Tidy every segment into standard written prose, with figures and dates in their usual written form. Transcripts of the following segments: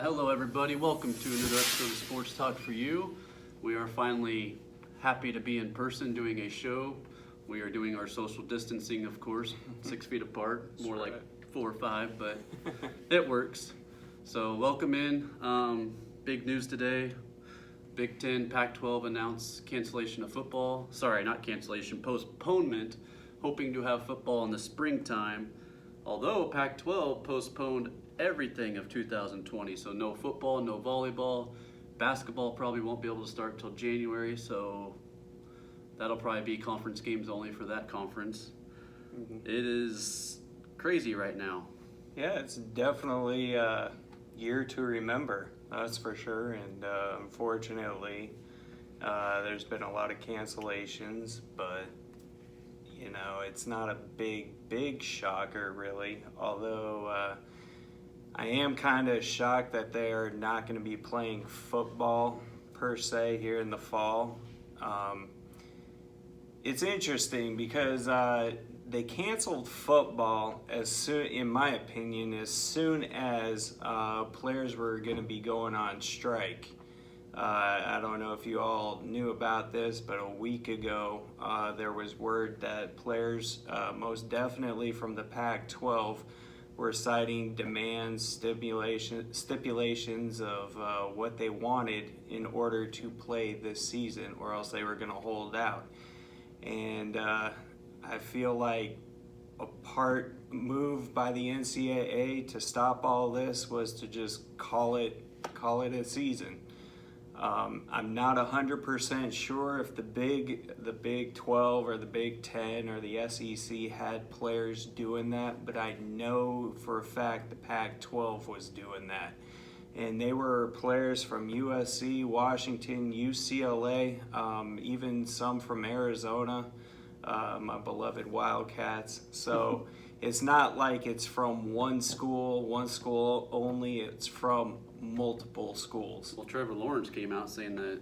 Hello everybody, welcome to another episode of Sports Talk for You. We are finally happy to be in person doing a show. We are doing our social distancing, of course, 6 feet apart, more like 4 or 5, but it works. So welcome in. Big news today. Big Ten, Pac-12 announced cancellation of football. Sorry, not cancellation, postponement, hoping to have football in the springtime. Although Pac-12 postponed everything of 2020, so no football, no volleyball. Basketball probably won't be able to start till January, so that'll probably be conference games only for that conference. It is crazy right now. Yeah, it's definitely a year to remember, that's for sure. And unfortunately, there's been a lot of cancellations, but you know, it's not a big shocker really. Although I am kind of shocked that they're not going to be playing football per se here in the fall. It's interesting because they canceled football as soon, in my opinion, as soon as players were going to be going on strike. I don't know if you all knew about this, but a week ago there was word that players, most definitely from the Pac-12, were citing demands, stipulations of what they wanted in order to play this season, or else they were going to hold out. And I feel like a part move by the NCAA to stop all this was to just call it a season. I'm not 100% sure if the Big 12 or the Big 10 or the SEC had players doing that, but I know for a fact the Pac-12 was doing that. And they were players from USC, Washington, UCLA, even some from Arizona, my beloved Wildcats. So it's not like it's from one school only, it's from multiple schools. Well, Trevor Lawrence came out saying that,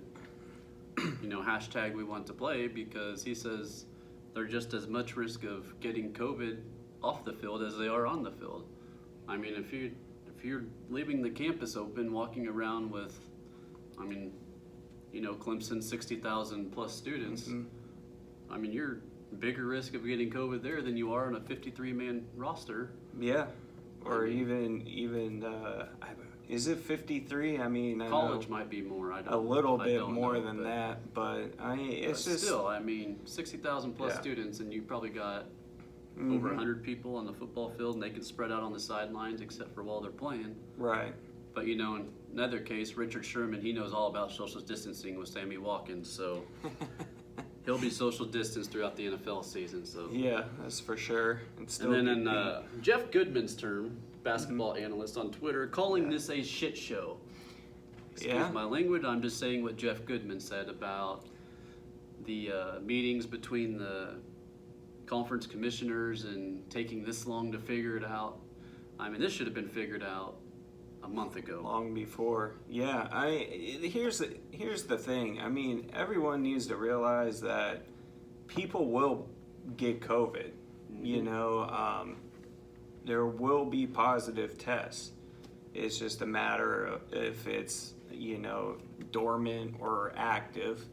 hashtag we want to play, because he says they're just as much risk of getting COVID off the field as they are on the field. I mean, if you're leaving the campus open, walking around with, Clemson 60,000 plus students, I mean, you're bigger risk of getting COVID there than you are on a 53-man roster. Yeah, or even is it 53? I mean, college might be more. I don't. A little bit don't more know, than that, but it's just still. 60,000 plus students, and you probably got over 100 people on the football field, and they can spread out on the sidelines except for while they're playing. Right. But in another case, Richard Sherman, he knows all about social distancing with Sammy Watkins, so he'll be social distanced throughout the NFL season. So yeah, that's for sure. And then in Jeff Goodman's term, basketball analyst on Twitter, calling this a shit show. Excuse my language, I'm just saying what Jeff Goodman said about the meetings between the conference commissioners and taking this long to figure it out. I mean, this should have been figured out a month ago. Long before. Yeah, here's the thing. I mean, everyone needs to realize that people will get COVID. There will be positive tests. It's just a matter of if it's, dormant or active.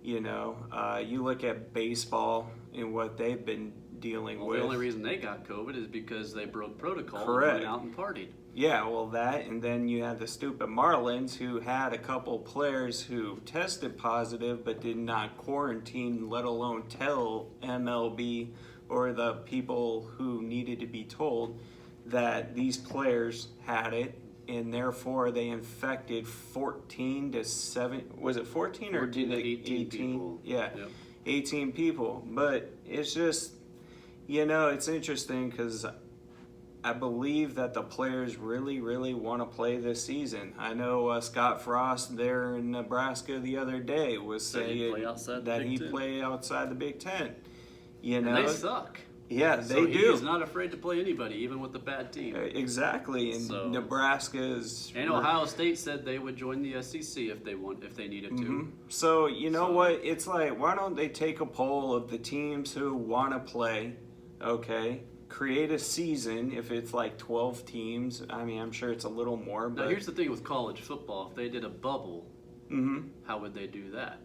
You look at baseball and what they've been dealing with. The only reason they got COVID is because they broke protocol Correct. And went out and partied. Yeah, well, that, and then you had the stupid Marlins who had a couple players who tested positive but did not quarantine, let alone tell MLB or the people who needed to be told that these players had it, and therefore they infected 14 to 7, was it 14 or did they 18 people. Yeah, yep. 18 people. But it's just, it's interesting because I believe that the players really, really want to play this season. I know Scott Frost there in Nebraska the other day was saying that he play outside the Big Ten. And they suck. Yeah, they do. He's not afraid to play anybody, even with the bad team. Exactly, and Nebraska is. And Ohio State said they would join the SEC if they needed to. So what? It's like, why don't they take a poll of the teams who want to play? Okay, create a season if it's like 12 teams. I mean, I'm sure it's a little more, Now, but here's the thing with college football. If they did a bubble, how would they do that?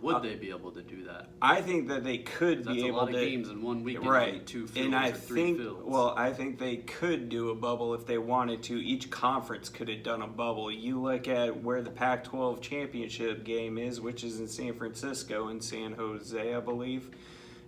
Would they be able to do that? I think that they could That's be a able lot of to. games in 1 weekend, Right. on 2 fields And I or 3 think, fields. well, I think they could do a bubble if they wanted to. Each conference could have done a bubble. You look at where the Pac-12 championship game is, which is in San Francisco and San Jose, I believe.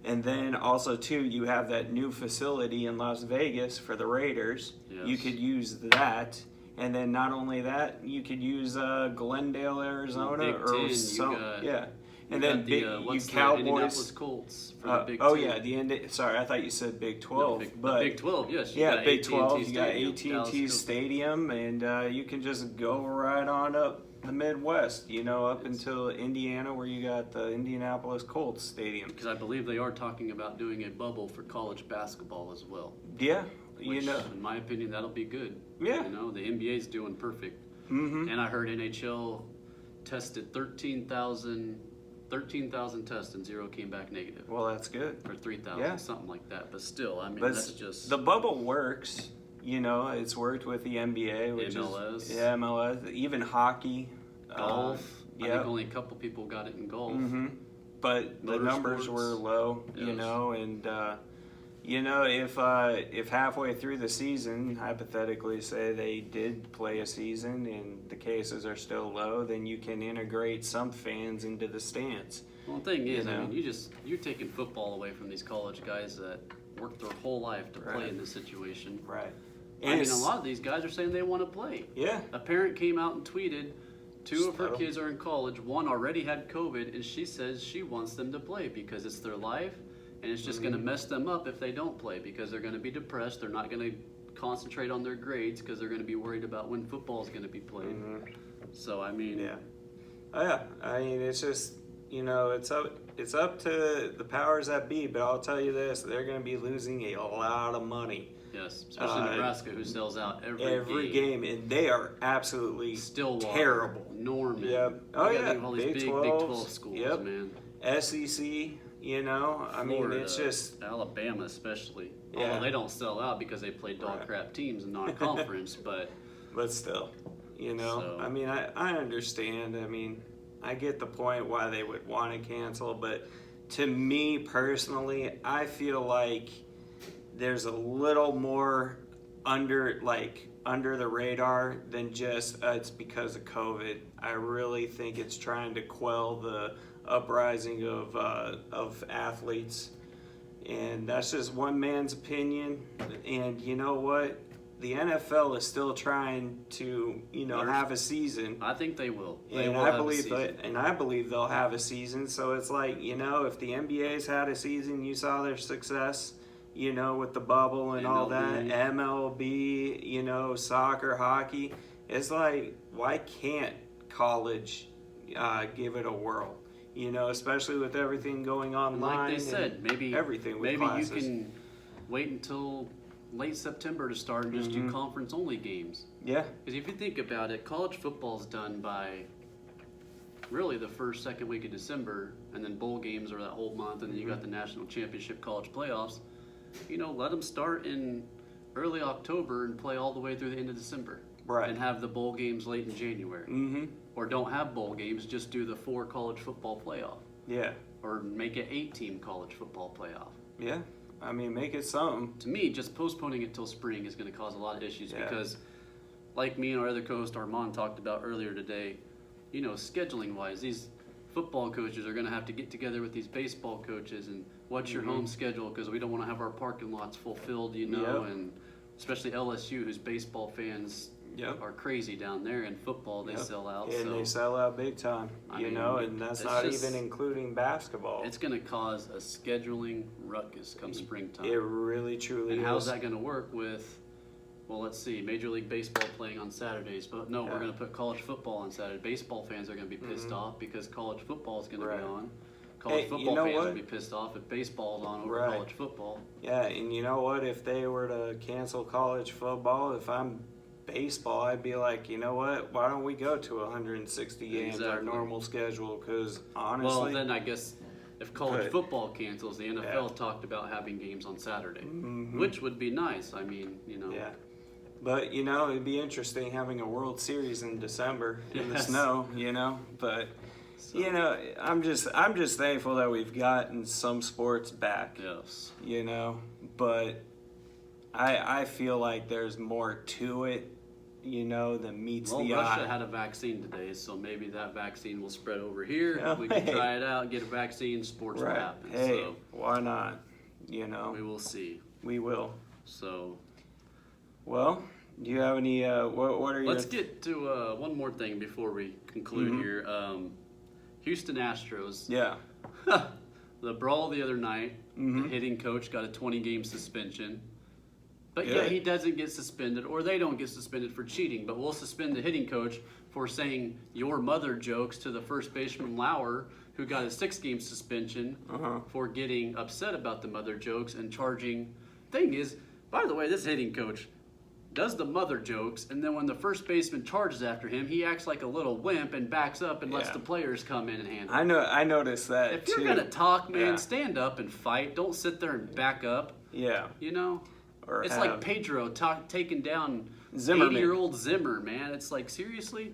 And then also, too, you have that new facility in Las Vegas for the Raiders. Yes. You could use that. And then not only that, you could use Glendale, Arizona, Big or Ten, some, you got- yeah. You And then got big, the, you what's the Cowboys. Indianapolis Colts for the Big Oh Ten. yeah, the end. Sorry, I thought you said Big No, 12. but Big 12, yes. You yeah, got Big AT&T 12. You got Stadium, AT&T Dallas Stadium, and you can just go right on up the Midwest. You know, up until Indiana, where you got the Indianapolis Colts Stadium. Because I believe they are talking about doing a bubble for college basketball as well. Yeah, Which, you know. in my opinion, that'll be good. Yeah. You know, the NBA's doing perfect. Mm-hmm. And I heard NHL tested 13,000 tests and 0 came back negative. Well, that's good. Or 3,000, Yeah. something like that. But still, I mean, But that's just... the bubble works. You know, it's worked with the NBA, which MLS. is MLS, even hockey, golf. I yeah. think only a couple people got it in golf. Mm-hmm. But the numbers Motorsports. were low, you Yes. know, and you know, if halfway through the season, hypothetically say they did play a season and the cases are still low, then you can integrate some fans into the stands. Well, the thing is, You I know? mean, you're taking football away from these college guys that worked their whole life to play Right. in this situation. Right. I mean, a lot of these guys are saying they want to play. Yeah. A parent came out and tweeted, 2 of her So- kids are in college. 1 already had COVID, and she says she wants them to play because it's their life, and it's just going to mess them up if they don't play because they're going to be depressed. They're not going to concentrate on their grades because they're going to be worried about when football is going to be played. So, I mean, Yeah. Oh, yeah. I mean, it's just, you know, it's up to the powers that be, but I'll tell you this, they're going to be losing a lot of money. yes, especially Nebraska, who sells out Every game, and they are absolutely Stillwater, terrible. Norman. Yep. Oh, You gotta yeah. think of all these Big Big 12s. 12 schools, Yep. man. SEC, you know, I mean, Florida, it's just, Alabama, especially. Yeah. Although they don't sell out because they play dog Right. crap teams in non-conference, but but still, you know, So- I mean, I understand. I mean, I get the point why they would want to cancel, but to me personally, I feel like there's a little more under the radar than just it's because of COVID. I really think it's trying to quell the uprising of athletes, and that's just one man's opinion. And you know what? The NFL is still trying to, you know, have a season. I think they will. They And will I have a believe season. I believe they'll have a season. So it's like, you know, if the NBA's had a season, you saw their success, you know, with the bubble and all that, MLB. MLB, you know, soccer, hockey. It's like, why can't college give it a whirl? You know, especially with everything going And online. like they and said, maybe everything with maybe classes. you can wait until late September to start and just do conference-only games. Yeah. Because if you think about it, college football is done by really the first, second week of December, and then bowl games are that whole month, and then you got the national championship college playoffs. You know, let them start in early October and play all the way through the end of December. Right. And have the bowl games late in January. Mm-hmm. Or don't have bowl games, just do the 4 college football playoff. Yeah. Or make it 8-team college football playoff. Yeah. I mean, make it something. To me, just postponing it till spring is going to cause a lot of issues Yeah. because, like me and our other co-host Armand talked about earlier today, you know, scheduling-wise, these football coaches are going to have to get together with these baseball coaches and what's your home schedule because we don't want to have our parking lots fulfilled, you know, Yep. and especially LSU, whose baseball fans Yep. are crazy down there. In football, they Yep. sell out. And so they sell out big time, I you mean, know, and that's it's not just- even including basketball. it's going to cause a scheduling ruckus come springtime. It really, truly And is. how's that going to work with, well, let's see, Major League Baseball playing on Saturdays, but no, Yeah. we're going to put college football on Saturday. Baseball fans are going to be pissed off because college football is going Right. to be on. College Hey, you football know fans what? will be pissed off if baseball's on over Right. college football. Yeah, and you know what? If they were to cancel college football, if I'm baseball, I'd be like, you know what? Why don't we go to 160 games, our Exactly. normal schedule? Because honestly, Well, then I guess if college But- football cancels, the NFL talked about having games on Saturday, which would be nice. I mean, Yeah. But, it'd be interesting having a World Series in December in the Yes. snow, But, I'm just thankful that we've gotten some sports back, Yes. But I feel like there's more to it, than meets Well, the Russia eye. had a vaccine today, so maybe that vaccine will spread over here. Oh, We can hey. try it out, get a vaccine, sports will Right. happen. Hey, So why not? we will see. We will. So Well, do you have any, what are your... let's get to one more thing before we conclude here. Houston Astros. Yeah. The brawl the other night, the hitting coach got a 20-game suspension. But Good. yeah, he doesn't get suspended, or they don't get suspended for cheating, but we'll suspend the hitting coach for saying your mother jokes to the first baseman Lauer, who got a 6-game suspension for getting upset about the mother jokes and charging. Thing is, by the way, this hitting coach does the mother jokes, and then when the first baseman charges after him, he acts like a little wimp and backs up and lets Yeah. the players come in and handle. I noticed that If too. you're gonna talk, man, Yeah. stand up and fight. Don't sit there and back up. Yeah. Or It's have like Pedro taking down Zimmerman. 80-year-old Zimmer, man. It's like, seriously?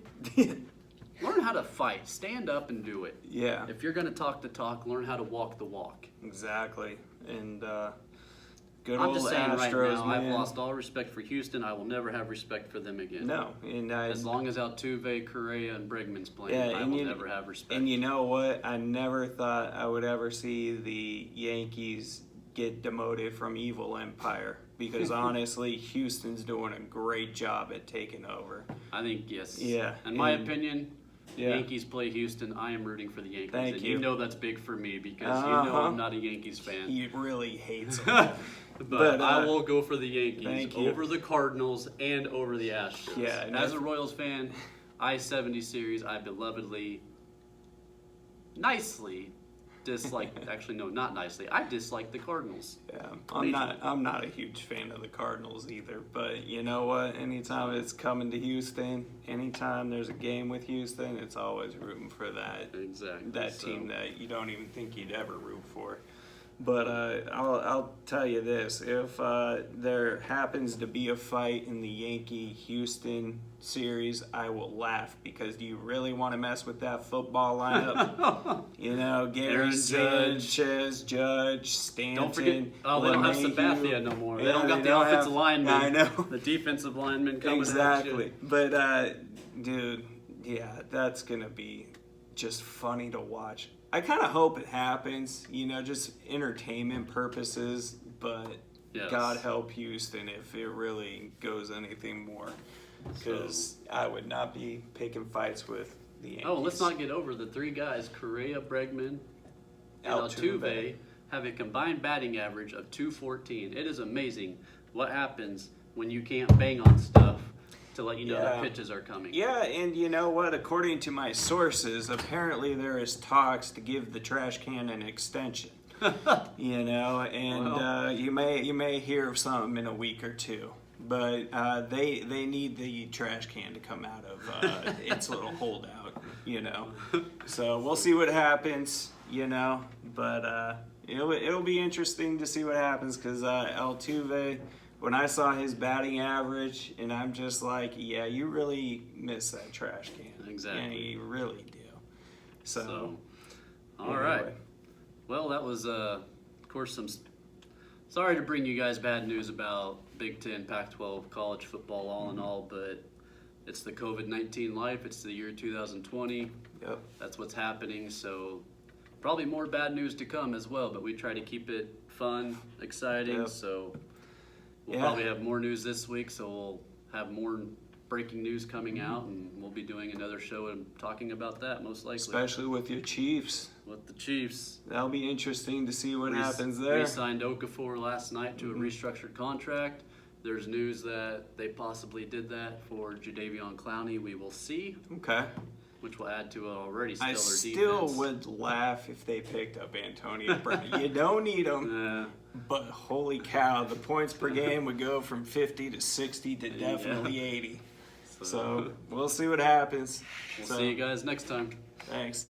Learn how to fight. Stand up and do it. Yeah. If you're gonna talk the talk, learn how to walk the walk. Exactly. And good I'm old just saying Astros, right now, man. I've lost all respect for Houston. I will never have respect for them again. No, and As long as Altuve, Correa, and Bregman's playing, Yeah, I and will you- never have respect. and you know what? I never thought I would ever see the Yankees get demoted from evil empire because honestly, Houston's doing a great job at taking over. I think, yes. Yeah, In my and- opinion, Yeah. Yankees play Houston. I am rooting for the Yankees. Thank and you. you know that's big for me because you know I'm not a Yankees fan. He really hates them. But I will go for the Yankees thank you. over the Cardinals and over the Astros. Yeah, and As if- a Royals fan, I-70 series, I belovedly, nicely dislike. Actually, no, not nicely. I dislike the Cardinals. Yeah, I'm not a huge fan of the Cardinals either, but you know what? Anytime it's coming to Houston, anytime there's a game with Houston, it's always rooting for that Exactly. team that you don't even think you'd ever root for. But I'll tell you this: if there happens to be a fight in the Yankee-Houston series, I will laugh because do you really want to mess with that football lineup? Gary Aaron Judge. Sanchez, Judge, Stanton. Don't forget, they don't have LeMahieu. Sabathia no more. They Yeah, don't got they the don't offensive have- lineman. I know. The defensive lineman coming Exactly. at you. But, dude, yeah, that's going to be just funny to watch. I kind of hope it happens, just entertainment purposes, but Yes. God help Houston if it really goes anything more. Because I would not be picking fights with the Yankees. Oh, let's not get over the three guys, Correa, Bregman, and Altuve, have a combined batting average of 214. It is amazing what happens when you can't bang on stuff to let you know that pitches are coming. Yeah, and you know what? According to my sources, apparently there is talks to give the trash can an extension. And you may hear of something in a week or two. But they need the trash can to come out of its little holdout, So we'll see what happens, But it'll be interesting to see what happens because Altuve, when I saw his batting average, and I'm just like, yeah, you really miss that trash can. Exactly. And you really do. So all anyway. right. Well, that was, of course, sorry to bring you guys bad news about Big Ten, Pac-12, college football, all in all, but it's the COVID-19 life. It's the year 2020. Yep. That's what's happening. So probably more bad news to come as well, but we try to keep it fun, exciting. Yep. So we'll probably have more news this week. So we'll have more breaking news coming out, and we'll be doing another show and talking about that most likely. Especially with your Chiefs. With the Chiefs. That'll be interesting to see what happens there. We signed Okafor last night to a restructured contract. There's news that they possibly did that for Jadeveon Clowney. We will see, Okay. which will add to an already stellar I defense. still would laugh if they picked up Antonio Brown. You don't need him, but holy cow, the points per game would go from 50 to 60 to definitely 80. So we'll see what happens. We'll see you guys next time. Thanks.